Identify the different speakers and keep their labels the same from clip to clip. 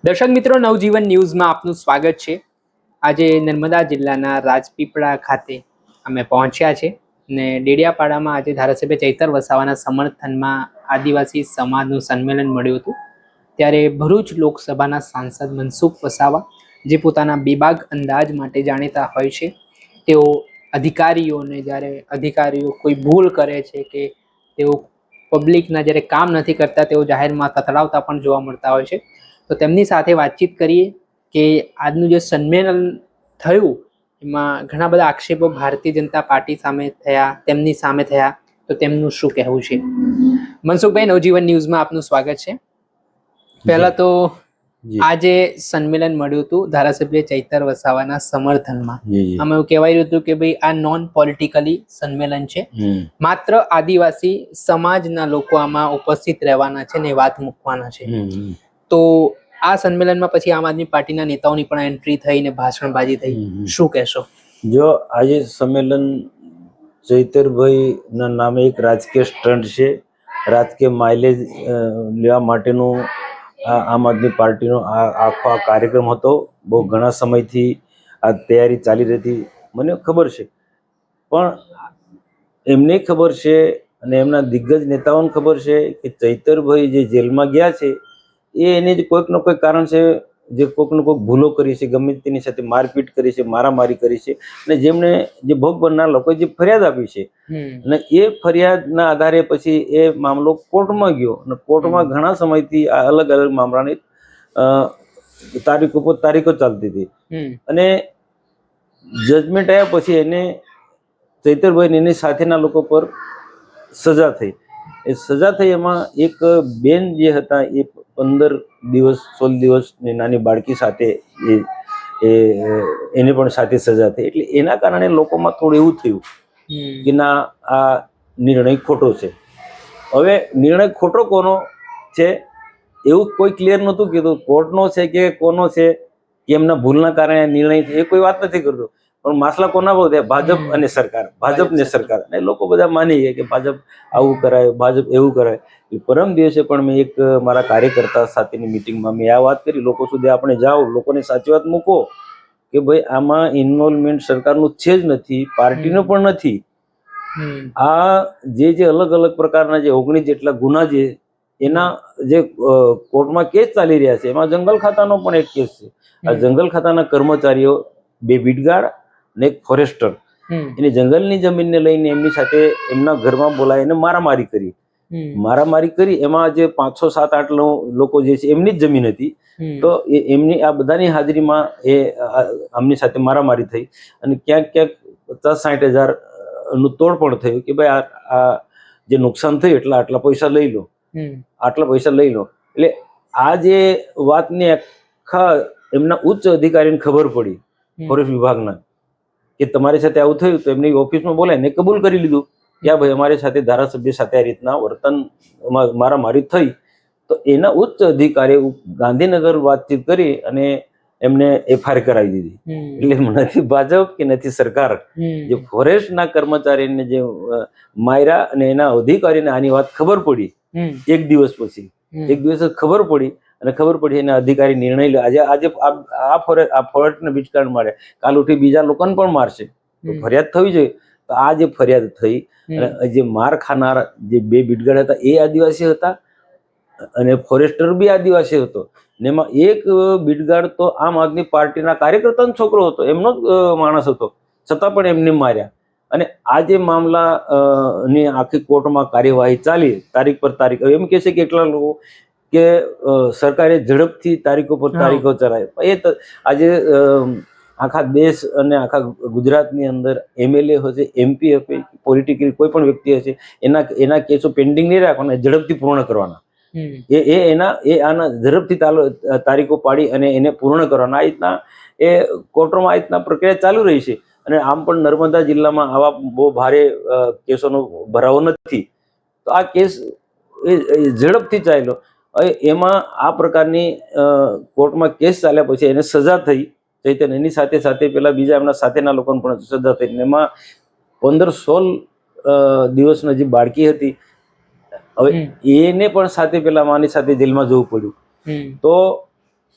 Speaker 1: દર્શક મિત્રો, નવજીવન ન્યૂઝમાં આપનું સ્વાગત છે. આજે નર્મદા જિલ્લાના રાજપીપળા ખાતે અમે પહોંચ્યા છે ને ડેડિયાપાડામાં આજે ધારાસભ્ય ચૈતર વસાવાના સમર્થનમાં આદિવાસી સમાજનું સંમેલન મળ્યું હતું. ત્યારે ભરૂચ લોકસભાના સાંસદ મનસુખ વસાવા, જે પોતાના બેબાક અંદાજ માટે જાણીતા હોય છે, તેઓ અધિકારીઓને જ્યારે અધિકારીઓ કોઈ ભૂલ કરે છે કે તેઓ પબ્લિકના જ્યારે કામ નથી કરતા, તેઓ જાહેરમાં તતડાવતા પણ જોવા મળતા હોય છે. તો તેમની સાથે વાતચીત કરીએ કે આજનું જે સંમેલન થયું એમાં ઘણા બધા આક્ષેપો ભારતીય જનતા પાર્ટી સામે થયા, તેમની સામે થયા, તો તેમનું શું કહેવું છે. મનસુખભાઈ, નવજીવન ન્યૂઝમાં આપનું સ્વાગત છે. પહેલા તો આજે સંમેલન મળ્યું હતું ધારાસભ્ય ચૈતર વસાવાના સમર્થનમાં. આમાં એવું કહેવાય રહ્યું હતું કે ભાઈ આ નોન પોલિટિકલી સંમેલન છે, માત્ર આદિવાસી સમાજના લોકો આમાં ઉપસ્થિત રહેવાના છે ને વાત મૂકવાના છે. તો આ સંમેલનમાં પછી આમ આદમી પાર્ટીના નેતાઓની પણ એન્ટ્રી થઈ ને ભાષણબાજી થઈ, શું કહેશો?
Speaker 2: જો આજે સંમેલન ચૈતરભાઈ ના નામે એક રાજકીય સ્ટન્ટ છે, રાજકીય માઇલેજ લેવા માટેનું આમ આદમી પાર્ટીનો આખો આ કાર્યક્રમ હતો. બહુ ઘણા સમયથી આ તૈયારી ચાલી રહી હતી, મને ખબર છે. પણ એમને ખબર છે અને એમના દિગ્ગજ નેતાઓને ખબર છે કે ચૈતરભાઈ જે જેલમાં ગયા છે એ એને જ કોઈક ને કોઈક કારણ છે, જે કોઈક ને કોઈક ભૂલો કરી છે, ગમે તેની સાથે મારપીટ કરી છે, મારામારી કરી છે, અને જેમને જે ભોગ બનનાર લોકોએ જે ફરિયાદ આપી છે અને એ ફરિયાદના આધારે પછી એ મામલો કોર્ટમાં ગયો અને કોર્ટમાં ઘણા સમયથી આ અલગ અલગ મામલાની તારીખો ચાલતી હતી અને જજમેન્ટ આવ્યા પછી એને ચૈતરભાઈ એની સાથેના લોકો પર સજા થઈ. એ સજા થઈ એમાં એક બેન જે હતા એ 15 દિવસ 16 દિવસની નાની બાળકી સાથે એને પણ સાથે સજા થઈ. એટલે એના કારણે લોકોમાં થોડું એવું થયું કે ના, આ નિર્ણય ખોટો છે. હવે નિર્ણય ખોટો કોનો છે એવું કોઈ ક્લિયર નહોતું કીધું, કોર્ટનો છે કે કોનો છે, કે એમના ભૂલના કારણે નિર્ણય એ કોઈ વાત નથી કરતો. પણ માસલા કોના બહુ થયા? ભાજપ અને સરકાર, ભાજપ ને સરકાર. અને લોકો બધા માની ગયા કે ભાજપ આવું કરાય, ભાજપ એવું કરાય. પરમ દિવસે પણ મેં એક મારા કાર્યકર્તા સાથેની મિટિંગમાં મેં આ વાત કરી, લોકો સુધી આપણે જાઓ, લોકોને સાચી વાત મૂકો કે ભાઈ આમાં ઇન્વોલ્વમેન્ટ સરકારનું છે જ નથી, પાર્ટીનું પણ નથી. આ જે અલગ અલગ પ્રકારના જે 19 જેટલા ગુના જે એના જે કોર્ટમાં કેસ ચાલી રહ્યા છે, એમાં જંગલ ખાતાનો પણ એક કેસ છે. આ જંગલ ખાતાના કર્મચારીઓ, 2 બીટગાર્ડ અને એક ફોરેસ્ટર, એની જંગલની જમીનને લઈને એમની સાથે એમના ઘરમાં બોલાવીને મારામારી કરી. એમાં જે 5, 6, 7, 8 લોકો જે છે એમની જ જમીન હતી. તો એમની આ બધાની હાજરીમાં એ આમની સાથે મારામારી થઈ અને ક્યાંક 50-60 હજાર નું તોડ પણ થયું કે ભાઈ આ જે નુકસાન થયું એટલે આટલા પૈસા લઈ લો, આટલા પૈસા લઈ લો. એટલે આ જે વાતને આખા એમના ઉચ્ચ અધિકારીને ખબર પડી, ફોરેસ્ટ વિભાગના, કે તમારી સાથે આવું થયું. તો એમની ઓફિસમાં બોલાવીને કબૂલ કરી લીધું કે ભાઈ અમારી સાથે ધારાસભ્ય સાથે આ રીતના વર્તન મારામારી થઈ. તો એના ઉચ્ચ અધિકારી ગાંધીનગર વાતચીત કરી અને એમને FIR કરાવી દીધી. એટલે નથી ભાજપ કે નથી સરકાર, જે ફોરેસ્ટના કર્મચારીને જે માર્યા અને એના અધિકારીને આની વાત ખબર પડી એક દિવસ પછી, એક દિવસ ખબર પડી અને ખબર પડી એના અધિકારી નિર્ણય લે. આજે આ ફોરેસ્ટને બીજકારણ મારે, કાલ ઉઠી બીજા લોકોને પણ મારશે. તો ફરિયાદ થવી જોઈએ. તો આ જે ફરિયાદ થઈ અને જે માર ખાનાર જે 2 બીટગાર્ડ હતા એ આદિવાસી હતા અને ફોરેસ્ટર બી આદિવાસી હતો. ને એમાં એક બીટગાર્ડ તો આમ આદમી પાર્ટીના કાર્યકર્તાનો છોકરો હતો, એમનો જ માણસ હતો, છતાં પણ એમને માર્યા. અને આ જે મામલા ની આખી કોર્ટમાં કાર્યવાહી ચાલી, તારીખ પર તારીખ. એમ કે છે કે કેટલા લોકો કે સરકારે ઝડપથી તારીખો પર તારીખો ચલાવી. એ આજે આખા દેશ અને આખા ગુજરાતની અંદર MLA હશે, MP હશે, પોલિટિકલ કોઈ પણ વ્યક્તિ હશે, એના કેસો પેન્ડિંગ નહીં રાખવાના, ઝડપથી પૂર્ણ કરવાના. આના ઝડપથી તારીખો પાડી અને એને પૂર્ણ કરવાના. આ રીતના એ કોર્ટોમાં આ રીતના પ્રક્રિયા ચાલુ રહી છે. અને આમ પણ નર્મદા જિલ્લામાં આવા બહુ ભારે કેસોનો ભરાવો નથી. તો આ કેસ ઝડપથી ચાલ્યો. એમાં આ પ્રકારની કોર્ટમાં કેસ ચાલ્યા પછી એને સજા થઈ ચૈતન્ય, એની સાથે સાથે પેલા બીજા એમના સાથેના લોકોને પણ સજા થઈ. એમાં 15-16 દિવસની જે બાળકી હતી, હવે એને પણ સાથે પેલા માની સાથે જેલમાં જવું પડ્યું. તો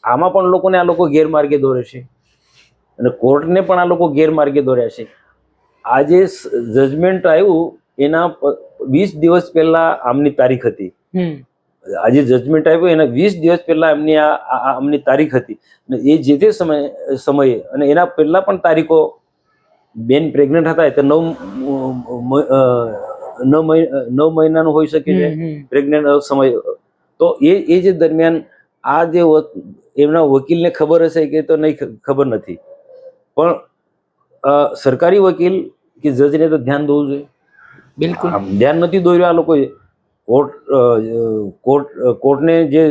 Speaker 2: આમાં પણ લોકોને આ લોકો ગેરમાર્ગે દોરે છે અને કોર્ટને પણ આ લોકો ગેરમાર્ગે દોર્યા છે. આજે જજમેન્ટ આવ્યું એના 20 દિવસ પહેલા આમની તારીખ હતી. આજે જજમેન્ટ આવ્યું એના 20 દિવસ પહેલા એમની આમની તારીખ હતી અને એ જે તે સમયે અને એના પહેલા પણ તારીખો બેન પ્રેગ્નન્ટ હતા તો 9 મહિનાનું હોઈ શકે છે પ્રેગ્નન્ટ સમય. તો એ જે દરમિયાન આ જે એમના વકીલને ખબર હશે કે તો નહીં ખબર નથી, પણ સરકારી વકીલ કે જજને તો ધ્યાન દોવું જોઈએ.
Speaker 1: બિલકુલ
Speaker 2: ધ્યાન નથી દોર્યું આ લોકોએ. કોર્ટને જે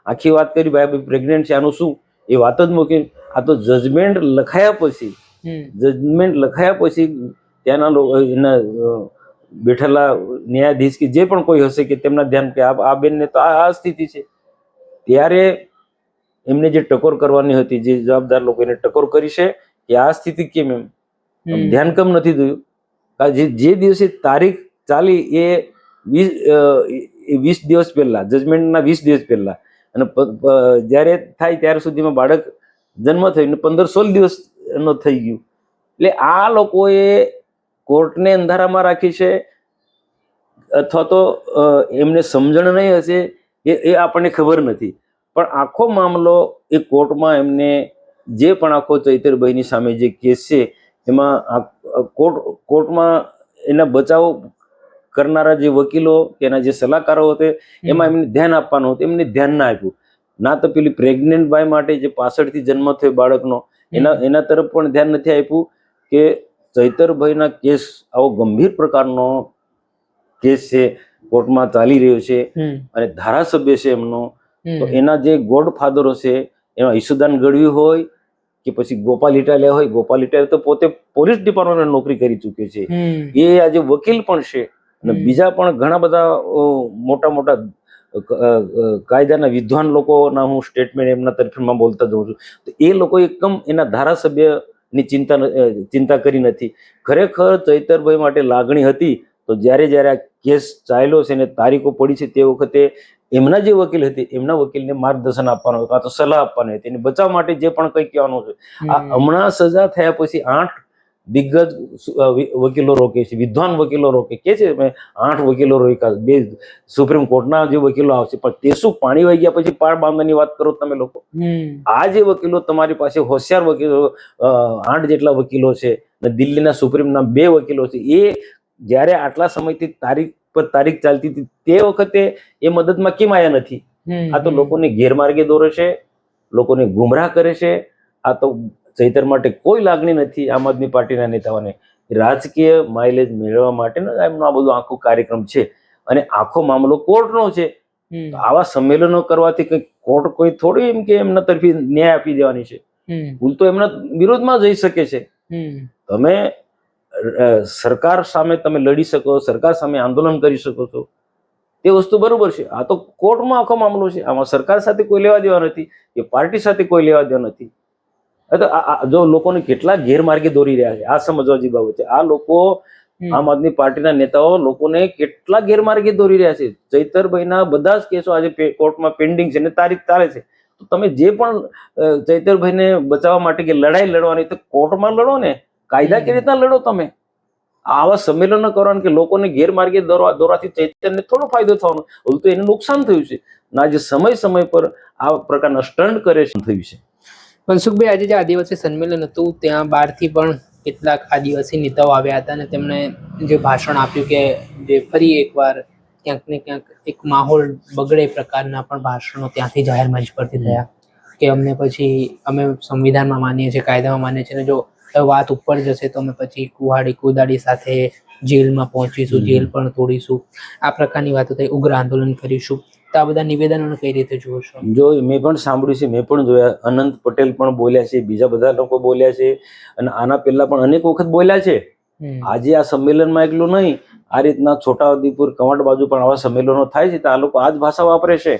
Speaker 2: આખી વાત કરી ભાઈ પ્રેગ્નન્ટ છે આનું શું, એ વાત જ મૂકી. આ તો જજમેન્ટ લખાયા પછી ત્યાંના એના બેઠેલા ન્યાયાધીશ કે જે પણ કોઈ હશે કે તેમના ધ્યાન કે આ બેનને તો આ સ્થિતિ છે, ત્યારે એમને જે ટકોર કરવાની હતી, જે જવાબદાર લોકો એને ટકોર કરી છે કે આ સ્થિતિ કેમ એમ ધ્યાન કેમ નથી દોયું. જે દિવસે તારીખ ચાલી એ 20 દિવસ પહેલા, જજમેન્ટના 20 દિવસ પહેલા, અને જ્યારે થાય ત્યાર સુધીમાં બાળક જન્મ થયો ને 15-16 દિવસ નો થઈ ગયું. એટલે આ લોકોએ કોર્ટને અંધારામાં રાખી છે અથવા તો એમને સમજણ નહીં હશે એ આપણને ખબર નથી. પણ આખો મામલો એ કોર્ટમાં એમને જે પણ આખો ચૈતરભાઈની સામે જે કેસ છે એમાં કોર્ટમાં એના બચાવ કરનારા જે વકીલો કે એના જે સલાહકારો હતા એમાં એમને ધ્યાન આપવાનું હતું, એમને ધ્યાન ના આપ્યું. ના તો પેલી પ્રેગ્નેન્ટ બાય માટે જે પાછળથી જન્મ થયો બાળકનો એના તરફ પણ ધ્યાન નથી આપ્યું કે ચૈતરભાઈના કેસ આવો ગંભીર પ્રકારનો કેસ છે, કોર્ટમાં ચાલી રહ્યો છે અને ધારાસભ્ય છે એમનો, તો એના જે ગોડફાધરો છે એમાં ઈશુદાન ગઢવી હોય કે પછી ગોપાલ ઇટાલિયા હોય. ગોપાલ ઇટાલિયા તો પોતે પોલીસ ડિપાર્ટમેન્ટમાં નોકરી કરી ચૂક્યો છે, એ આજે વકીલ પણ છે અને બીજા પણ ઘણા બધા મોટા મોટા કાયદાના વિદ્વાન લોકોના હું સ્ટેટમેન્ટ એમના તરફમાં બોલતા જાઉં છું. તો એ લોકો એકદમ એના ધારાસભ્યની ચિંતા કરી નથી. ખરેખર ચૈતરભાઈ માટે લાગણી હતી તો જ્યારે આ કેસ ચાલ્યો છે ને તારીખો પડી છે તે વખતે એમના જે વકીલ હતી એમના વકીલને માર્ગદર્શન આપવાનું હતું, કાં તો સલાહ આપવાની હતી, એને બચાવ માટે જે પણ કંઈ કહેવાનું છે. આ હમણાં સજા થયા પછી 8 દિગ્ગજ વકીલો રોકે છે, વિદ્વાન વકીલો રોકે કે છે 8 વકીલો રોક્યા, 2 સુપ્રીમ કોર્ટના જે વકીલો આવશે, પણ તે શું પાણી વહી ગયા પછી પાળ બાંધવાની વાત કરો તમે લોકો. આ જે વકીલો તમારી પાસે હોશિયાર વકીલો 8 જેટલા વકીલો છે અને દિલ્હીના સુપ્રીમના 2 વકીલો છે, એ જ્યારે આટલા સમયથી તારીખ ચાલતી હતી તે વખતે એ મદદમાં કેમ આવ્યા નથી? આ તો લોકોને ગેરમાર્ગે દોરે છે, લોકોને ગુમરાહ કરે છે. આ તો ચૈતર માટે કોઈ લાગણી નથી આમ આદમી પાર્ટીના નેતાઓને. રાજકીય માઇલેજ મેળવવા માટેનો એમનો આ બધો આખો કાર્યક્રમ છે અને આખો મામલો કોર્ટનો છે. આવા સંમેલનો કરવાથી કઈ કોર્ટ કોઈ થોડી એમ કે એમના તરફી ન્યાય આપી દેવાની છે. ભૂલ તો એમના વિરોધમાં જઈ શકે છે. તમે સરકાર સામે તમે લડી શકો, સરકાર સામે આંદોલન કરી શકો છો, તે વસ્તુ બરોબર છે. આ તો કોર્ટમાં આખો મામલો છે, આમાં સરકાર સાથે કોઈ લેવા દેવા નથી કે પાર્ટી સાથે કોઈ લેવા દેવા નથી. જો લોકોને કેટલા ગેરમાર્ગે દોરી રહ્યા છે આ સમજવા જેવી બાબત છે. આ લોકો આમ આદમી પાર્ટીના નેતાઓ લોકોને કેટલા ગેરમાર્ગે દોરી રહ્યા છે. ચૈતરભાઈના બધા જ કેસો આજે કોર્ટમાં પેન્ડિંગ છે ને તારીખ ચાલે છે. તો તમે જે પણ ચૈતરભાઈને બચાવવા માટે કે લડાઈ લડવાની તો કોર્ટમાં લડો ને, કાયદા કેવી રીતના લડો તમે? આવા સંમેલનો કરવાનું કે લોકોને ગેરમાર્ગે દોરવાથી ચૈતરને થોડો ફાયદો થવાનો, તો એને નુકસાન થયું છે. ના જે સમય પર આ પ્રકારના સ્ટન્ટ કરે છે થયું છે.
Speaker 1: મનસુખભાઈ, આજે જે આદિવાસી સંમેલન હતું ત્યાં બહારથી પણ કેટલાક આદિવાસી નેતાઓ આવ્યા હતા અને તેમણે જે ભાષણ આપ્યું કે જે ફરી એકવાર ક્યાંક ને ક્યાંક એક માહોલ બગડે પ્રકારના પણ ભાષણો ત્યાંથી જાહેર મંચ પરથી થયા કે અમને પછી અમે સંવિધાનમાં માનીએ છીએ, કાયદામાં માનીએ છીએ, અને જો વાત ઉપર જશે તો અમે પછી કુદાડી સાથે જેલમાં પહોંચીશું, જેલ પણ તોડીશું, આ પ્રકારની વાતો થઈ, ઉગ્ર આંદોલન કરીશું. તો આ બધા નિવેદનોને કઈ રીતે જુઓ છો?
Speaker 2: જો મેં પણ સાંભળ્યું છે, મેં પણ જોયા. અનંત પટેલ પણ બોલ્યા છે, બીજા બધા લોકો બોલ્યા છે અને આના પહેલા પણ અનેક વખત બોલ્યા છે. આજે આ સંમેલનમાં એકલું નહીં, આ રીતના છોટાઉદેપુર કવાંટ બાજુ પણ આવા સંમેલનો થાય છે તો આ લોકો આ જ ભાષા વાપરે છે.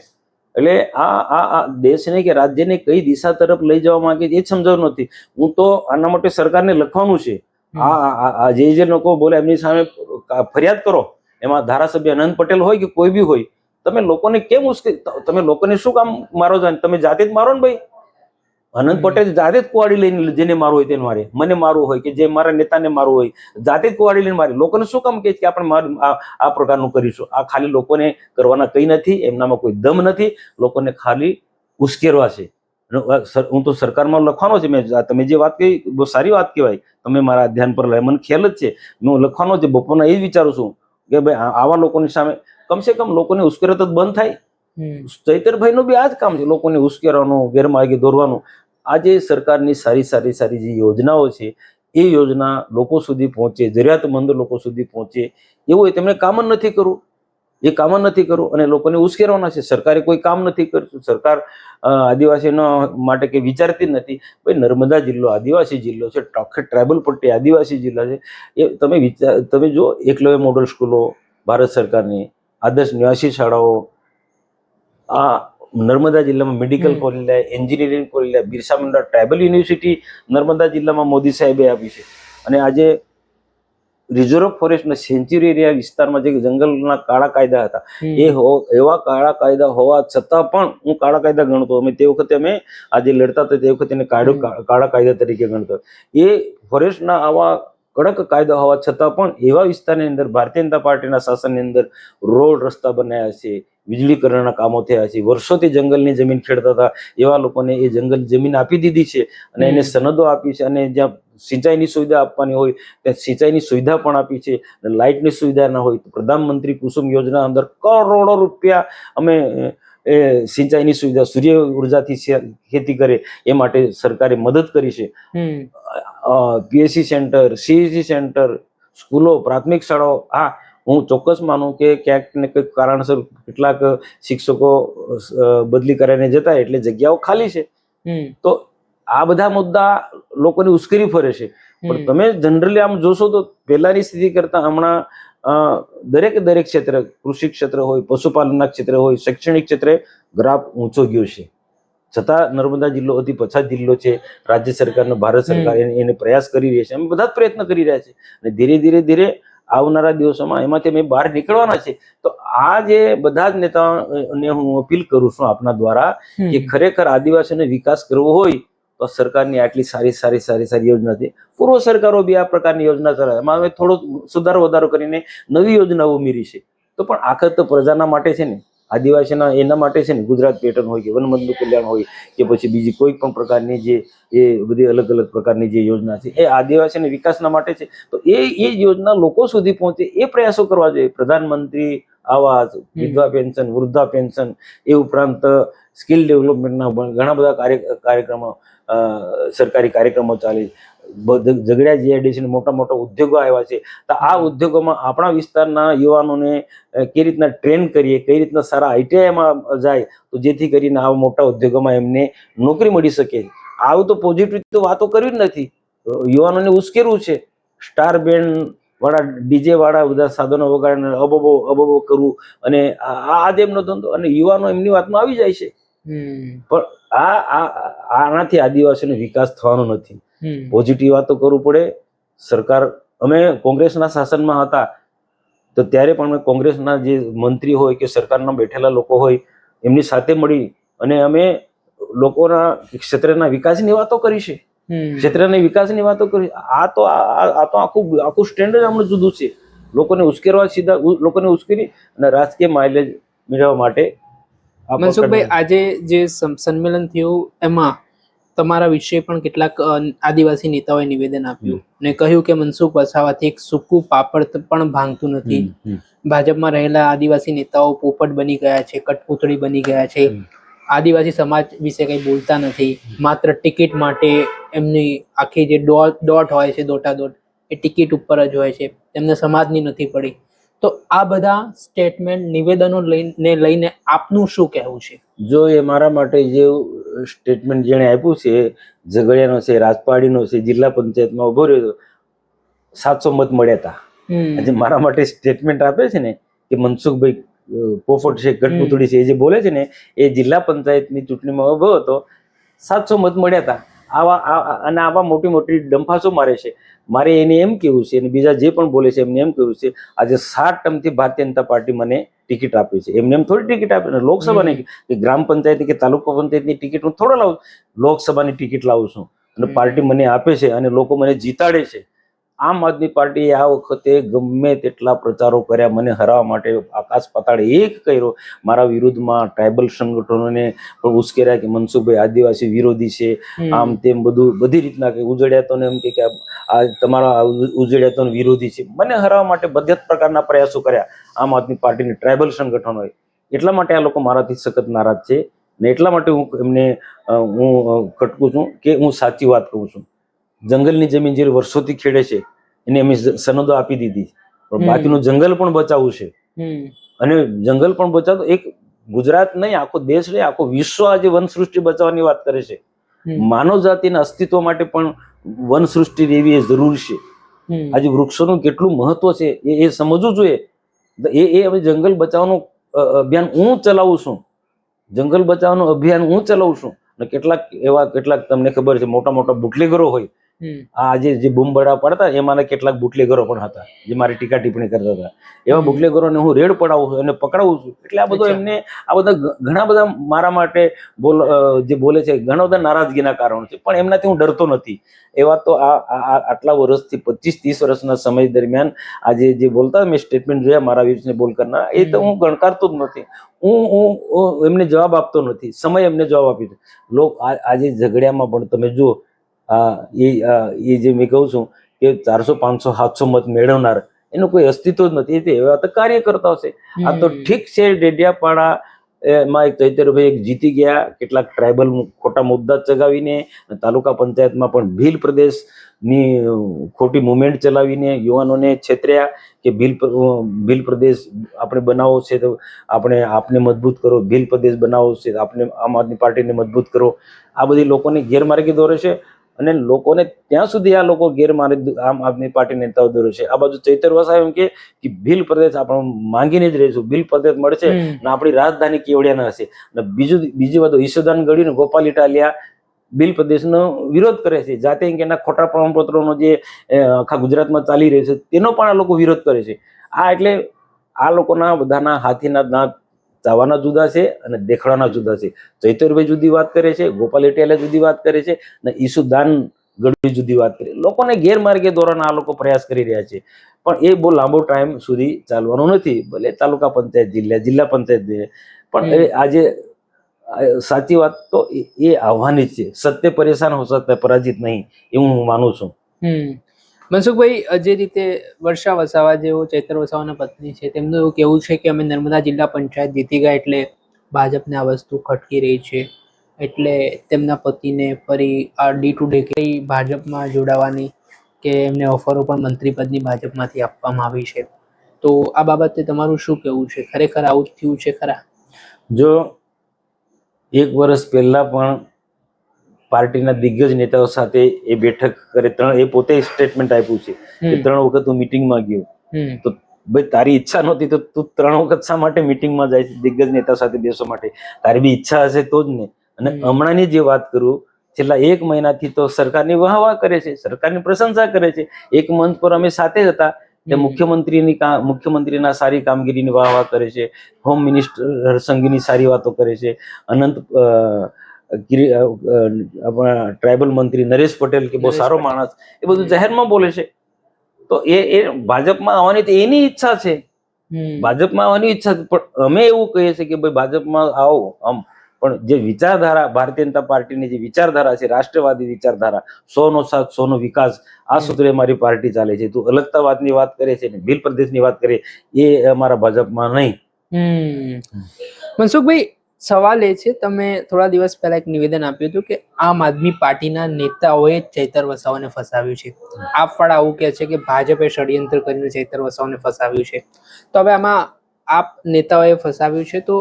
Speaker 2: એટલે આ દેશને કે રાજ્યને કઈ દિશા તરફ લઈ જવા માંગે છે એ જ સમજાવતું નથી. હું તો આના માટે સરકારને લખવાનું છે. આ જે લોકો બોલે એમની સામે ફરિયાદ કરો. એમાં ધારાસભ્ય અનંત પટેલ હોય કે કોઈ બી હોય, તમે લોકોને કેમ તમે લોકોને શું કામ મારો છો? તમે જાતે જ મારો ને ભાઈ. અનંત પટેલ જાતે જ કુવાડી લઈને જેને મારવું હોય તેને મારે, મને મારવું હોય કે જે મારા નેતાને મારવું હોય જાતે જ કુવાડી લઈને મારે. લોકોને શું કામ કહે છે કે આપણે આ પ્રકારનું કરીશું? આ ખાલી લોકોને કરવાના કઈ નથી, એમનામાં કોઈ દમ નથી, લોકોને ખાલી ઉશ્કેરવા છે. હું તો સરકારમાં લખવાનો છે, તમે જે વાત કહી બહુ સારી વાત કહેવાય, તમે મારા ધ્યાન પર લાવ્યા, મને ખ્યાલ જ છે. હું લખવાનો છે, બપોરના એ જ વિચારું છું કે ભાઈ આવા લોકોની સામે કમસે કમ લોકોને ઉશ્કેરો તો બંધ થાય. ચૈતરભાઈ નું બી આ જ કામ છે, લોકોને ઉશ્કેરવાનું, ગેરમાર્ગે દોરવાનું. આજે સરકારની સારી જે યોજનાઓ છે એ યોજના લોકો સુધી પહોંચે, જરૂરિયાતમંદ લોકો સુધી પહોંચે એવું હોય તેમને કામ જ નથી કરવું. એ કામ જ નથી કરવું અને લોકોને ઉશ્કેરવાના છે. સરકારે કોઈ કામ નથી કરતું. સરકાર આદિવાસીનો માટે કંઈ વિચારતી જ નથી. ભાઈ નર્મદા જિલ્લો આદિવાસી જિલ્લો છે, ટ્રાયબલ પટ્ટી આદિવાસી જિલ્લા છે. એ તમે જો એકલવ્ય મોડલ સ્કૂલો ભારત સરકારની, આદર્શ નિવાસી શાળાઓ, આ નર્મદા જિલ્લામાં medical college, engineering college, Birsa Munda tribal university Narmada જિલ્લામાં મોદી સાહેબે આપી છે. અને આજે રિઝર્વ ફોરેસ્ટના સેન્ચ્યુરી એરિયા વિસ્તારમાં જે જંગલના કાળા કાયદા હતા એવા કાળા કાયદા હોવા છતાં પણ હું કાળા કાયદા ગણતો. તે વખતે અમે આજે લડતા હતા તે વખતે એને કાળા કાયદા તરીકે ગણતો. એ ફોરેસ્ટના આવા કડક કાયદા હોવા છતાં પણ એવા વિસ્તારની અંદર ભારતીય જનતા પાર્ટીના શાસનની અંદર રોડ રસ્તા બનાવ્યા છે, વીજળીકરણના કામો થયા છે, વર્ષોથી જંગલની જમીન ખેડતા હતા એવા લોકોને એ જંગલ જમીન આપી દીધી છે અને એને સનદો આપી છે. અને જ્યાં સિંચાઈની સુવિધા આપવાની હોય ત્યાં સિંચાઈની સુવિધા પણ આપી છે. લાઇટની સુવિધા ના હોય તો પ્રધાનમંત્રી કુસુમ યોજના અંદર કરોડો રૂપિયા અમે સિંચાઈની સુવિધા, સૂર્ય ઉર્જાથી ખેતી કરે એ માટે સરકારે મદદ કરી છે. પીએસસી સેન્ટર, સીએસસી સેન્ટર, સ્કૂલો, પ્રાથમિક શાળાઓ, હા હું ચોક્કસ માનું કે ક્યાંક ને કંઈક કારણસર કેટલાક શિક્ષકો બદલી કરીને જતા એટલે જગ્યાઓ ખાલી છે. તો આ બધા મુદ્દા લોકોને ઉશ્કેરી ફરે છે. પણ તમે જનરલી આમ જોશો તો પહેલાની સ્થિતિ કરતા હમણાં દરેક ક્ષેત્રે, કૃષિ ક્ષેત્ર હોય, પશુપાલનના ક્ષેત્રે હોય, શૈક્ષણિક ક્ષેત્રે ગ્રાફ ઊંચો ગયો છે. છતાં નર્મદા જિલ્લો અતિ પછાત જિલ્લો છે. રાજ્ય સરકારનો, ભારત સરકાર એને પ્રયાસ કરી રહી છે. અમે બધા જ પ્રયત્ન કરી રહ્યા છે અને ધીરે આવનારા દિવસોમાં એમાંથી અમે બહાર નીકળવાના છે. તો આ જે બધા જ નેતાઓને હું અપીલ કરું છું આપના દ્વારા કે ખરેખર આદિવાસીનો વિકાસ કરવો હોય તો સરકારની આટલી સારી યોજના છે. પૂર્વ સરકારો બી આ પ્રકારની યોજના ચલાવે, એમાં હવે થોડો સુધારો વધારો કરીને નવી યોજનાઓ ઉમેરી છે. તો પણ આખર તો પ્રજાના માટે છે ને, આદિવાસીના એના માટે છે ને. ગુજરાત પેટર્ન હોય કે વનબંધુ કલ્યાણ હોય કે પછી બીજી કોઈ પણ પ્રકારની જે એ બધી અલગ પ્રકારની જે યોજના છે એ આદિવાસીના વિકાસના માટે છે. તો એ યોજના લોકો સુધી પહોંચે એ પ્રયાસો કરવા જોઈએ. પ્રધાનમંત્રી આવાસ, વિધવા પેન્શન, વૃદ્ધા પેન્શન, એ ઉપરાંત સ્કિલ ડેવલપમેન્ટના ઘણા બધા કાર્યક્રમો, સરકારી કાર્યક્રમો ચાલે. ઝઘડિયા જીઆઈડીસી મોટા ઉદ્યોગો આવ્યા છે. તો આ ઉદ્યોગોમાં આપણા વિસ્તારના યુવાનોને કઈ રીતના ટ્રેન કરીએ, કઈ રીતના સારા આઈટીઆઈમાં જાય તો જેથી કરીને આવા મોટા ઉદ્યોગોમાં એમને નોકરી મળી શકે. આવું તો પોઝિટિવ તો વાતો કરવી જ નથી, યુવાનોને ઉશ્કેરવું છે. સ્ટાર બેન્ડ વાળા, ડીજે વાળા બધા સાધનો વગાડીને અબબો કરવું અને આ જ એમનો ધંધો, અને યુવાનો એમની વાતમાં આવી જાય છે. પણ આનાથી આદિવાસીનો વિકાસ થવાનો નથી. પોઝિટિવ વાતો કરવું પડે. સરકાર, અમે કોંગ્રેસના શાસનમાં હતા તો ત્યારે પણ અમે કોંગ્રેસના જે મંત્રી હોય કે સરકારના બેઠેલા લોકો હોય એમની સાથે મળી અને અમે લોકોના ક્ષેત્રના વિકાસની વાતો કરી છે. ક્ષેત્રના વિકાસની વાતો કરી. આ તો આખું સ્ટેન્ડર્ડ હમણાં જુદું છે. લોકોને ઉશ્કેરવા, સીધા લોકોને ઉશ્કેરી અને રાજકીય માઇલેજ મેળવવા માટે.
Speaker 1: મનસુખભાઈ, આજે જે સંમેલન થયું એમાં તમારા વિશે પણ કેટલાક આદિવાસી નેતાઓએ નિવેદન આપ્યું અને કહ્યું કે મનસુખ વસાવાથી એક સૂકું પાપડ પણ ભાંગતું નથી. ભાજપમાં રહેલા આદિવાસી નેતાઓ પોપટ બની ગયા છે, કઠપૂતળી બની ગયા છે. આદિવાસી સમાજ વિશે કંઈ બોલતા નથી. માત્ર ટિકિટ માટે એમની આખી જે દોટ હોય છે, દોટાદોટ, એ ટિકિટ ઉપર જ હોય છે. એમને સમાજની નથી પડી. તો આ બધા સ્ટેટમેન્ટ, નિવેદનો લઈને આપનું શું કહેવું છે?
Speaker 2: જો એ મારા માટે જે સ્ટેટમેન્ટ જેણે આપ્યું છે, ઝઘડિયાનો છે, રાજપાડીનો છે, જિલ્લા પંચાયતમાં ઉભો રહ્યો 700 મત મળ્યા હતા. આજે મારા માટે સ્ટેટમેન્ટ આપે છે ને કે મનસુખભાઈ પોપટ છે, કઠપૂતળી છે, એ જે બોલે છે ને, એ જિલ્લા પંચાયતની ચૂંટણીમાં ઉભો હતો, 700 મત મળ્યા હતા. અને આવા મોટી મોટી ડંફાસો મારે છે. મારે એને એમ કેવું છે, અને બીજા જે પણ બોલે છે એમને એમ કેવું છે, આજે 7 ટર્મથી ભારતીય જનતા પાર્ટી મને ટિકિટ આપી છે. એમને એમ થોડી ટિકિટ આપે. લોકસભાની કે ગ્રામ પંચાયત કે તાલુકા પંચાયતની ટિકિટ હું થોડો લાવું, લોકસભાની ટિકિટ લાવું છું. અને પાર્ટી મને આપે છે અને લોકો મને જીતાડે છે. આમ આદમી પાર્ટીએ આ વખતે ગમે તેટલા પ્રચારો કર્યા મને હરાવવા માટે, આકાશ પાતાળ એક કર્યો. મારા વિરુદ્ધમાં ટ્રાઇબલ સંગઠનોને પણ ઉશ્કેર્યા કે મનસુખભાઈ આદિવાસી વિરોધી છે, આમ તેમ બધું બધી રીતના કે ઉજળિયાતોને એમ કે આ તમારા ઉજળિયાતો વિરોધી છે. મને હરાવવા માટે બધા જ પ્રકારના પ્રયાસો કર્યા આમ આદમી પાર્ટીની ટ્રાઇબલ સંગઠનોએ. એટલા માટે આ લોકો મારાથી સખત નારાજ છે ને એટલા માટે હું એમને હું ખટકું છું કે હું સાચી વાત કહું છું. જંગલની જમીન જે વર્ષોથી ખેડે છે એને અમે સનદો આપી દીધી, પણ બાકીનું જંગલ પણ બચાવવું છે. અને જંગલ પણ બચાવતો એક ગુજરાત નહીં, આખો દેશ નહીં, આખો વિશ્વ આજે વનસૃષ્ટિ બચાવવાની વાત કરે છે. માનવ જાતિના અસ્તિત્વ માટે પણ વનસૃષ્ટિ રહેવી એ જરૂરી છે. આજે વૃક્ષોનું કેટલું મહત્વ છે એ સમજવું જોઈએ. એ હવે જંગલ બચાવવાનું અભિયાન હું ચલાવું છું. જંગલ બચાવવાનું અભિયાન હું ચલાવું છું. અને કેટલાક તમને ખબર છે મોટા મોટા બુટલેગરો હોય, આજે જે બૂમબડા પડતા એમાંના કેટલાક બુટલેગરો પણ હતા જે મારી ટીકા ટિપ્પણી કરતા હતા. એવા બુટલેગરોને હું રેડ પડાવું છું અને પકડાવું છું. એટલે આ બધો એમને આ બધા ઘણા બધા મારા માટે જે બોલે છે ઘણા બધા નારાજગીના કારણો છે, પણ એમનાથી હું ડરતો નથી. એવા તો આટલા વર્ષથી 25-30 વર્ષના સમય દરમિયાન આજે જે બોલતા મેં સ્ટેટમેન્ટ જોયા મારા વિરુદ્ધ બોલ કરનાર, એ તો હું ગણકારતો જ નથી. હું એમને જવાબ આપતો નથી. સમય એમને જવાબ આપી દે. આજે ઝઘડિયામાં પણ તમે જુઓ, એ જે મેં કહું છું કે 400, 500, 700 મત મેળવનાર એનું કોઈ અસ્તિત્વ જ નથી. એવા તો કાર્યકર્તાઓ છે. આ તો ઠીક છે ડેડિયાપાડા એમાં એક ચૈતરભાઈ એક જીતી ગયા, કેટલાક ટ્રાઇબલ ખોટા મુદ્દા ચગાવીને, તાલુકા પંચાયતમાં પણ ભીલ પ્રદેશની ખોટી મુવમેન્ટ ચલાવીને યુવાનોને છેતર્યા કે ભીલ પ્રદેશ આપણે બનાવવો છે તો આપને મજબૂત કરો, ભીલ પ્રદેશ બનાવવો છે આપણે આમ આદમી પાર્ટીને મજબૂત કરો. આ બધી લોકોને ગેરમાર્ગે દોરે છે અને લોકોને ત્યાં સુધી આ લોકો ગેરમાર્ગે આમ આદમી પાર્ટી નેતાઓ દોરે છે. આ બાજુ ચૈતર વસાવા એમ કે ભીલ પ્રદેશ આપણે માંગીને જ રહીશું, ભીલ પ્રદેશ મળશે ને આપણી રાજધાની કેવડિયા હશે. બીજી વાત ઈશુદાન ગઢવી ને ગોપાલ ઇટાલિયા ભીલ પ્રદેશનો વિરોધ કરે છે. જાતે એના ખોટા પ્રમાણપત્રોનો જે આખા ગુજરાતમાં ચાલી રહ્યો છે તેનો પણ આ લોકો વિરોધ કરે છે. એટલે આ લોકોના બધાના હાથીના દાંત ચાવાના જુદા છે અને દેખાડાના જુદા છે. ચૈતરભાઈ જુદી વાત કરે છે, ગોપાલ ઇટાલિયા જુદી વાત કરે છે ને ઈશુદાન ગઢવી જુદી વાત કરે. લોકોને ગેરમાર્ગે દોરવાના આ લોકો પ્રયાસ કરી રહ્યા છે, પણ એ બહુ લાંબો ટાઈમ સુધી ચાલવાનો નથી. ભલે તાલુકા પંચાયત, જિલ્લા પંચાયત જોઈએ, પણ આજે સાચી વાત તો એ આવવાની છે. સત્ય પરેશાન હો સત્ય પરાજિત નહીં, એવું હું માનું છું.
Speaker 1: મનસુખભાઈ, જે રીતે વર્ષા વસાવા જેઓ ચૈતર વસાવાના પત્ની છે તેમનું એવું કેવું છે કે અમે નર્મદા જિલ્લા પંચાયત જીતી ગયા એટલે ભાજપને આ વસ્તુ ખટકી રહી છે, એટલે તેમના પતિને ફરી આ D2D કઈ ભાજપમાં જોડાવાની કે એમને ઓફરો પણ મંત્રી પદની ભાજપમાંથી આપવામાં આવી છે. તો આ બાબતે તમારું શું કહેવું છે? ખરેખર આવું થયું છે ખરા?
Speaker 2: જો 1 વર્ષ પહેલા પણ પાર્ટીના દિગ્ગજ નેતાઓ સાથે એ બેઠક કરે, એ પોતે સ્ટેટમેન્ટ આપ્યું છે કે 3 વખત હું મિટિંગમાં ગયો. તો ભાઈ તારી ઈચ્છા નહોતી તો તું 3 વખત શા માટે મિટિંગમાં જાય છે દિગ્ગજ નેતા સાથે બેસવા માટે? તારી બી ઈચ્છા હશે તો જ ને. અને હમણાંની જે વાત કરું, છેલ્લા 1 મહિનાથી તો સરકારની વાહવાહ કરે છે, સરકારની પ્રશંસા કરે છે. એક મંચ પર અમે સાથે હતા તે મુખ્યમંત્રીના સારી કામગીરીની વાહવાહ કરે છે, હોમ મિનિસ્ટર હર્ષસંઘવીની સારી વાતો કરે છે, આપણા ટ્રાઇબલ મંત્રી નરેશ પટેલ કે બહુ સારો માણસ, એ બધું જાહેરમાં બોલે છે. તો એ ભાજપમાં આવવાની તો એની ઈચ્છા છે, ભાજપમાં આવવાની ઈચ્છા છે. પણ અમે એવું કહીએ છીએ કે ભાઈ ભાજપમાં આવો આમ, પણ જે વિચારધારા ભારતીય જનતા પાર્ટીની જે વિચારધારા છે, રાષ્ટ્રવાદી વિચારધારા, 100નો સાથ 100નો વિકાસ, આ સૂત્રે મારી પાર્ટી ચાલે છે. તું અલગતાવાદની વાત કરે છે ને ભીલ પ્રદેશની વાત કરે, એ અમારા ભાજપમાં નહીં.
Speaker 1: મનસુખભાઈ, સવાલ એ છે, તમે થોડા દિવસ પહેલા એક નિવેદન આપ્યું હતું કે આમ આદમી પાર્ટીના નેતાઓએ ચૈતર વસાવાને ફસાવ્યું છે. આપ પણ આવું કહે છે કે ભાજપે ષડયંત્ર કરીને ચૈતર વસાવાને ફસાવ્યું છે. તો હવે આમાં આપ નેતાઓએ ફસાવ્યું છે તો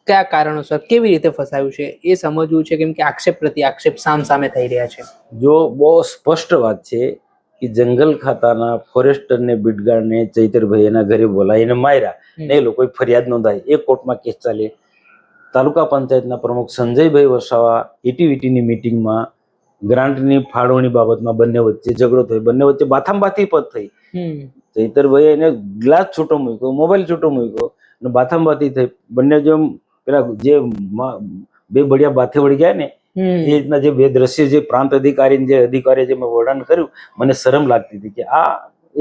Speaker 1: કયા કારણોસર, કેવી રીતે ફસાવ્યું છે એ સમજવું છે, કેમ કે આક્ષેપ પ્રતિ આક્ષેપ સામે થઈ રહ્યા છે.
Speaker 2: જો બહુ સ્પષ્ટ વાત છે કે જંગલ ખાતાના ફોરેસ્ટરને બિડગાડને ચૈતરભાઈ એના ઘરે બોલાવીને માર્યા ને એ લોકોએ ફરિયાદ નોંધાઈ, એ કોર્ટમાં કેસ ચાલે. તાલુકા પંચાયતના પ્રમુખ સંજયભાઈ વસાવા ઇટીવીટીની મિટિંગમાં ગ્રાન્ટની ફાળવણી બાબતમાં બંને વચ્ચે ઝઘડો થયો, બંને વચ્ચે બાથામબાથી પદ થઈ. ચૈતરભાઈ એને ગ્લાસ છૂટો મૂક્યો, મોબાઈલ છૂટો મૂક્યો અને બાથામબાથી થઈ. બંને જેમ પેલા જે બે બળિયા બાથે વળી ગયા ને એ રીતના જે બે દ્રશ્ય જે પ્રાંત અધિકારી જે મેં વર્ણન કર્યું, મને શરમ લાગતી હતી કે આ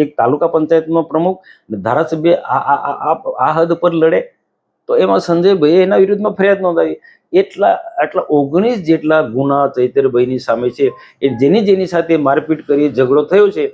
Speaker 2: એક તાલુકા પંચાયતનો પ્રમુખ ધારાસભ્ય આ હદ પર લડે. તો એમાં સંજયભાઈએ એના વિરુદ્ધમાં ફરિયાદ નોંધાવી. આટલા 19 જેટલા ગુના ચૈતરભાઈની સામે છે. એ જેની સાથે મારપીટ કરી ઝઘડો થયો છે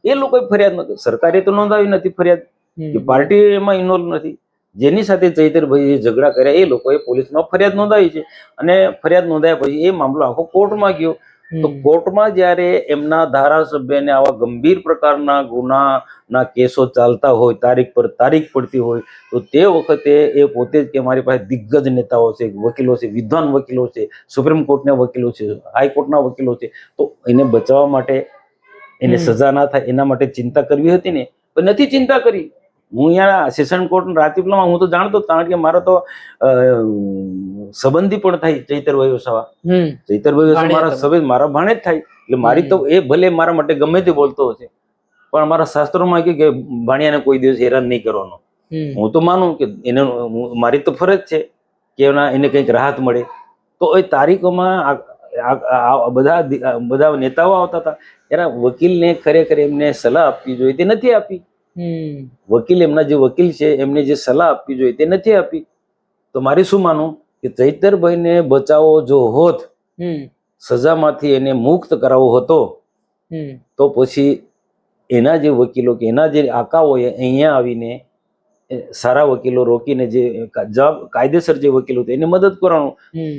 Speaker 2: એ લોકોએ ફરિયાદ નથી. સરકારે તો નોંધાવી નથી ફરિયાદ, કે પાર્ટી એમાં ઇન્વોલ્વ નથી. જેની સાથે ચૈતરભાઈએ ઝઘડા કર્યા એ લોકોએ પોલીસમાં ફરિયાદ નોંધાવી છે. અને ફરિયાદ નોંધાયા પછી એ મામલો આખો કોર્ટમાં ગયો. તો કોર્ટમાં જ્યારે એમના ધારાસભ્યને આવા ગંભીર પ્રકારના ગુનાના કેસો ચાલતા હોય, તારીખ પર તારીખ પડતી હોય, તો તે વખતે એ પોતે જ કે મારી પાસે દિગ્ગજ નેતાઓ છે, વકીલો છે, વિદ્વાન વકીલો છે, સુપ્રીમ કોર્ટના વકીલો છે, હાઈકોર્ટના વકીલો છે, તો એને બચાવવા માટે, એને સજા ના થાય એના માટે ચિંતા કરવી હતી ને, પણ નથી ચિંતા કરી. હું અહીંયા સેશન કોર્ટ રાજપીપળામાં હું તો જાણતો, કારણ કે મારો તો સંબંધી પણ થાય ચૈતરભાઈ વસાવા. ચૈતરભાઈ વસાવા મારા સંબંધ, મારા ભાણે જ થાય. એટલે મારી તો એ ભલે મારા માટે ગમે તે બોલતો હશે, પણ અમારા શાસ્ત્રોમાં કે ભાણિયાને કોઈ દિવસ હેરાન નહીં કરવાનો. હું તો માનું કે એને, મારી તો ફરજ છે કે એને કંઈક રાહત મળે. તો એ તારીખોમાં બધા નેતાઓ આવતા હતા, એના વકીલને ખરેખર એમને સલાહ આપવી જોઈએ, તે નથી આપી. વકીલ, એમના જે વકીલ છે એમને જે સલાહ આપવી જોઈએ તે નથી આપી. તો મારે શું માનવું કે ચૈતરભાઈને બચાવો જો હોત, સજામાંથી એને મુક્ત કરાવવો હતો, તો પછી એના જે વકીલો કે એના જે આકાઓએ અહીંયા આવીને સારા વકીલો રોકીને જે કાયદેસર જે વકીલો હતા એને મદદ કરવાનું,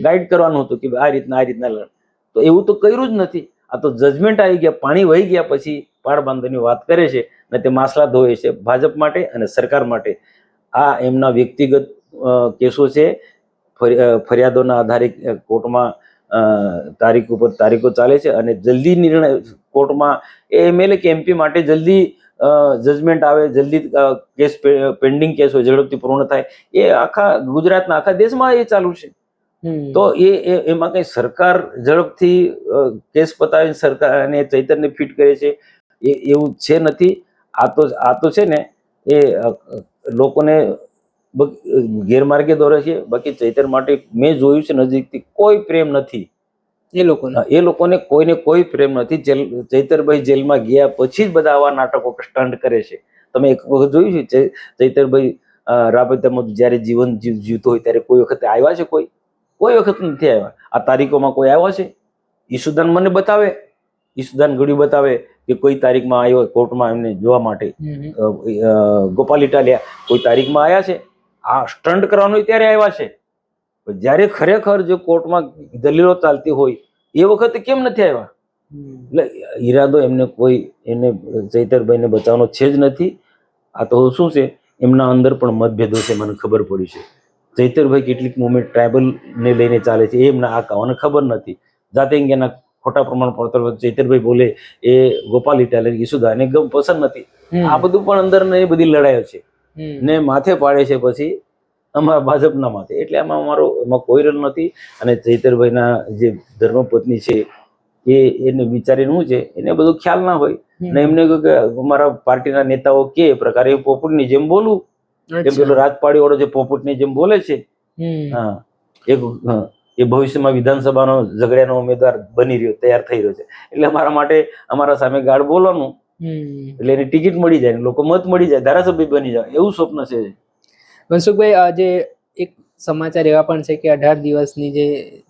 Speaker 2: ગાઈડ કરવાનું હતું કે આ રીતના લડ. તો એવું તો કર્યું જ નથી. આ તો જજમેન્ટ આવી ગયા, પાણી વહી ગયા પછી પાડ બાંધવાની વાત કરે છે ને તે માસલા ધોવે છે ભાજપ માટે અને સરકાર માટે. આ એમના વ્યક્તિગત કેસો છે. ફરિયાદોના આધારે કોર્ટમાં તારીખ ઉપર તારીખો ચાલે છે અને જલ્દી નિર્ણય કોર્ટમાં એમએલએ કે એમપી માટે જલ્દી જજમેન્ટ આવે, જલ્દી કેસ પેન્ડિંગ કેસ હોય ઝડપથી પૂર્ણ થાય. એ આખા ગુજરાતના, આખા દેશમાં એ ચાલુ છે. તો એમાં કઈ સરકાર ઝડપથી કેસ પતાવીને સરકાર અને ચૈતરને ફિટ કરે છે એવું છે નથી. આ તો છે ને એ લોકોને ગેરમાર્ગે દોરે છે. બાકી ચૈતર માટે મેં જોયું છે નજીકથી, કોઈ પ્રેમ નથી એ લોકોને કોઈને કોઈ પ્રેમ નથી. ચૈતરભાઈ જેલમાં ગયા પછી જ બધા આવા નાટકો સ્ટન્ટ કરે છે. તમે એક વખત જોયું છે ચૈતરભાઈ રાબેતામાં જયારે જીવન જીવતો હોય ત્યારે કોઈ વખતે આવ્યા છે? કોઈ વખત નથી આવ્યા. આ તારીખોમાં કોઈ આવ્યા છે? ઈસુદાન મને બતાવે, ઈસુદાન ઘડી બતાવે કે કોઈ તારીખમાં આવ્યો કોર્ટમાં એમને જોવા માટે. ગોપાલ ઇટાલિયા કોઈ તારીખમાં આવ્યા છે? આ સ્ટન્ટ કરવાનું ત્યારે આવ્યા છે. જયારે ખરેખર જો કોર્ટમાં દલીલો ચાલતી હોય એ વખતે કેમ નથી આવ્યા? એટલે ઈરાદો એમને ચૈતરભાઈને બચાવવાનો છે જ નથી. આ તો શું છે, એમના અંદર પણ મતભેદો છે, મને ખબર પડી છે. ચૈતરભાઈ કેટલીક મુવમેન્ટ ટ્રાયબલ ને લઈને ચાલે છે એ એમના આકાઓને ખબર નથી. જાતે અંગેના ખોટા પ્રમાણપત્ર ચૈતરભાઈ બોલે એ ગોપાલ ઇટાલિયા ઈસુદાને પસંદ નથી. આ બધું પણ અંદર ને એ બધી લડાઈઓ છે ને માથે પાડે છે પછી અમારા ભાજપના માથે. એટલે એમાં કોઈ રલ નથી. અને ચૈતરભાઈના જે ધર્મપત્ની છે એને બિચારીને શું છે, એને બધું ખ્યાલ ના હોય ને એમને કહ્યું કે અમારા પાર્ટીના નેતાઓ કે પ્રકારે પોપટની જેમ બોલવું, એમ પેલો રાજપાડી વાળો જે પોપટની જેમ બોલે છે. એ ભવિષ્યમાં વિધાનસભાનો ઝઘડિયાનો ઉમેદવાર બની રહ્યો, તૈયાર થઈ રહ્યો છે. એટલે અમારા માટે અમારા સામે ગાળ બોલવાનું, એટલે એની ટિકિટ મળી જાય, લોકો મત મળી જાય, ધારાસભ્ય બની જાય, એવું સ્વપ્ન છે.
Speaker 1: મનસુખભાઈ, આજે એક સમાચાર એવા પણ છે કે 18 દિવસની જે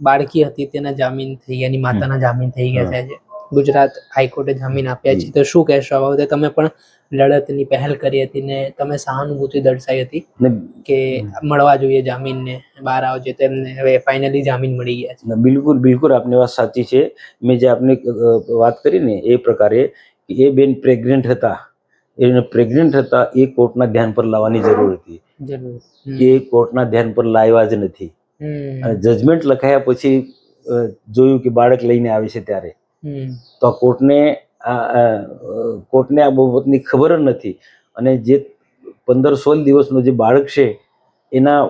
Speaker 1: બાળકી હતી તેના જામીન થઈ ગયા, એની માતાના જામીન થઈ ગયા છે. આજે ગુજરાત હાઈકોર્ટે જામીન આપ્યા છે. તો શું કહેશો આ બાબતે? તમે પણ લડતની પહેલ કરી હતી ને તમે સહાનુભૂતિ દર્શાવી હતી કે મળવા જોઈએ જામીન ને બહાર આવજે, તેમને હવે ફાઇનલી જામીન મળી ગયા છે.
Speaker 2: બિલકુલ આપની વાત સાચી છે. મેં જે આપને વાત કરી ને એ પ્રકારે એ બેન પ્રેગ્નેન્ટ હતા, એ કોર્ટના ધ્યાન પર લાવવાની જરૂર હતી. એ કોર્ટના ધ્યાન પર લાવ્યા જ નથી. અને જજમેન્ટ લખાયા પછી જોયું કે બાળક લઈને આવે છે ત્યારે તો કોર્ટને આ બાબતની ખબર જ નથી. અને જે 15-16 દિવસનું જે બાળક છે એના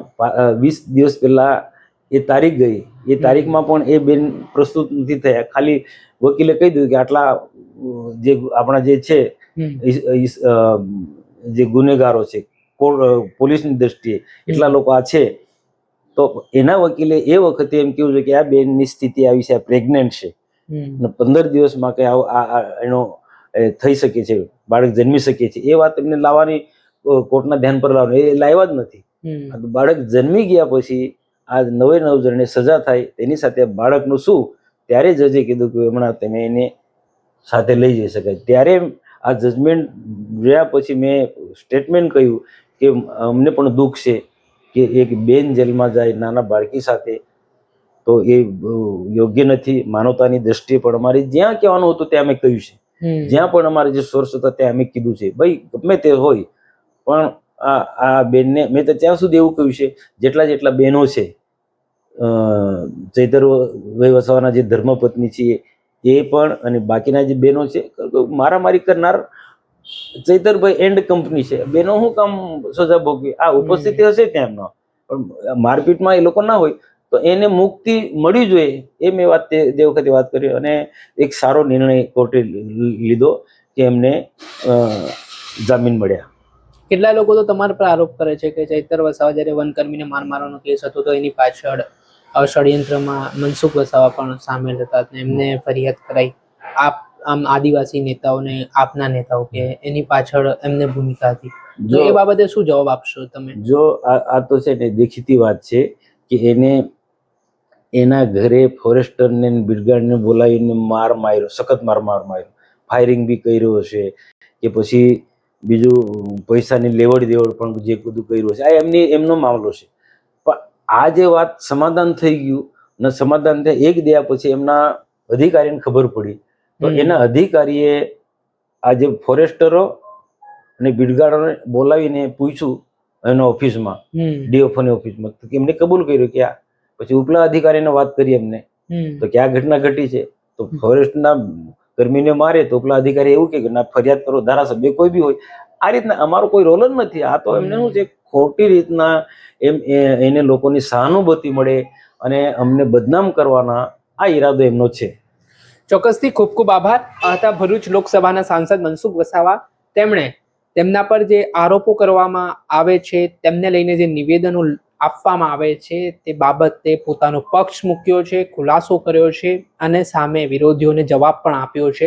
Speaker 2: 20 દિવસ પહેલા એ તારીખ ગઈ, એ તારીખમાં પણ એ બેન પ્રસ્તુત નથી થયા. ખાલી વકીલે કહી દીધું કે આટલા જે આપણા જે છે જે ગુનેગારો છે પોલીસની દ્રષ્ટિએ એટલા લોકો આ છે, તો એના વકીલે એ વખતે એમ કેવું છે કે આ બેનની સ્થિતિ આવી છે, પ્રેગ્નેન્ટ છે, 15 દિવસમાં કે એનો થઈ શકે છે, બાળક જન્મી શકે છે. એ વાત એમને લાવવાની કોર્ટના ધ્યાન પર લાવવાની, એ લાવ્યા જ નથી. બાળક જન્મી ગયા પછી આ 9 જણને સજા થાય, તેની સાથે બાળકનું શું, ત્યારે જજે કીધું કે હમણાં તમે એને સાથે લઈ જઈ શકાય. ત્યારે આ જજમેન્ટ જોયા પછી મેં સ્ટેટમેન્ટ કહ્યું કે અમને પણ દુઃખ છે કે એક બેન જેલમાં જાય નાના બાળકી સાથે, તો એ યોગ્ય નથી. માનવતાની દ્રષ્ટિએ પણ અમારે જ્યાં કહેવાનું હતું ત્યાં અમે કહ્યું છે, જ્યાં પણ અમારે જે સોર્સ હતા ત્યાં અમે કીધું છે, ભાઈ ગમે તે હોય પણ આ બેનને મેં તો ત્યાં સુધી એવું કહ્યું છે, જેટલા બહેનો છે ચૈતરભાઈ વસાવાના જે ધર્મપત્ની છે એ પણ, અને બાકીના જે બહેનો છે, મારામારી કરનાર ચૈતરભાઈ એન્ડ કંપની છે, બહેનો શું કામ સજા ભોગવી? આ ઉપસ્થિતિ હશે ત્યાં એમનો, પણ મારપીટમાં એ લોકો ના હોય તો એને મુક્તિ મળવી જોઈએ. એ મેં વાત તે વખતે વાત કરી, અને એક સારો નિર્ણય કોર્ટે લીધો કે એમને જામીન મળ્યા.
Speaker 1: કેટલા લોકો તો તમારા પર આરોપ કરે છે કે ચૈતર વસાવા જ્યારે વનકર્મીને મારવાનો કેસ હતો તો એની પાછળ ષડયંત્રમાં મનસુખ વસાવા પણ સામેલ હતા, એમને ફરિયાદ કરાઈ. આમ આદિવાસી નેતાઓને, આપના નેતાઓ કે એની પાછળ એમને ભૂમિકા હતી, તો એ બાબતે શું જવાબ આપશો તમે?
Speaker 2: જો આ તો છે ને દેખીતી વાત છે કે એને એના ઘરે ફોરેસ્ટરને બિરગાડને બોલાવીને માર્યો, સખત માર્યો, ફાયરિંગ બી કર્યો હશે, કે પછી બીજું પૈસાની લેવડ દેવડ પણ જે બધું કર્યું હશે, આ એમનો મામલો છે. પણ આ જે વાત સમાધાન થઈ ગયું ને, સમાધાન થયા એક દયા પછી એમના અધિકારીને ખબર પડી, તો એના અધિકારીએ આ જે ફોરેસ્ટરો અને બિરગાડોને બોલાવીને પૂછ્યું એના ઓફિસમાં, ડીએફઓની ઓફિસમાં, તો એમને કબૂલ કર્યું કે આ, પછી ઉપલા અધિકારીને વાત કરી એમને તો કે આ ઘટના ઘટી છે, તો ફોરેસ્ટના કર્મીને મારે તો ઉપલા અધિકારી એવું કે ના ફરિયાદ કરો, ધારાસભ્ય કોઈ બી હોય. આ રીતના અમારો કોઈ રોલ જ નથી. આ તો એમને શું છે, ખોટી રીતના એને લોકોની સહાનુભૂતિ મળે અને અમને બદનામ કરવાના આ ઈરાદો એમનો છે.
Speaker 1: ચોક્કસથી ખૂબ ખૂબ આભાર. આ હતા ભરૂચ લોકસભાના સાંસદ મનસુખ વસાવા. તેમના પર જે આરોપો કરવામાં આવે છે, તેમને લઈને જે નિવેદનો આપવામાં આવે છે, તે બાબતે પોતાનો પક્ષ મૂક્યો છે, ખુલાસો કર્યો છે અને સામે વિરોધીઓને જવાબ પણ આપ્યો છે.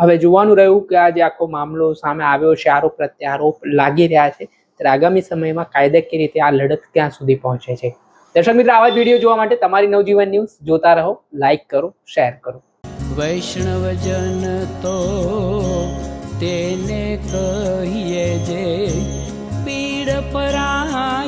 Speaker 1: હવે જોવાનું રહ્યું કે આ જે આખો મામલો સામે આવ્યો છે, આરોપ પ્રત્યારોપ લાગી રહ્યા છે, ત્યારે આગામી સમયમાં કાયદાકીય રીતે આ લડત ક્યાં સુધી પહોંચે છે. દર્શક મિત્રો, આવા જ વિડીયો જોવા માટે તમારી નવજીવન ન્યૂઝ જોતા રહો, લાઈક કરો, શેર કરો.
Speaker 3: વૈષ્ણવજન તો તેને કહીએ જે પીડ પરાય.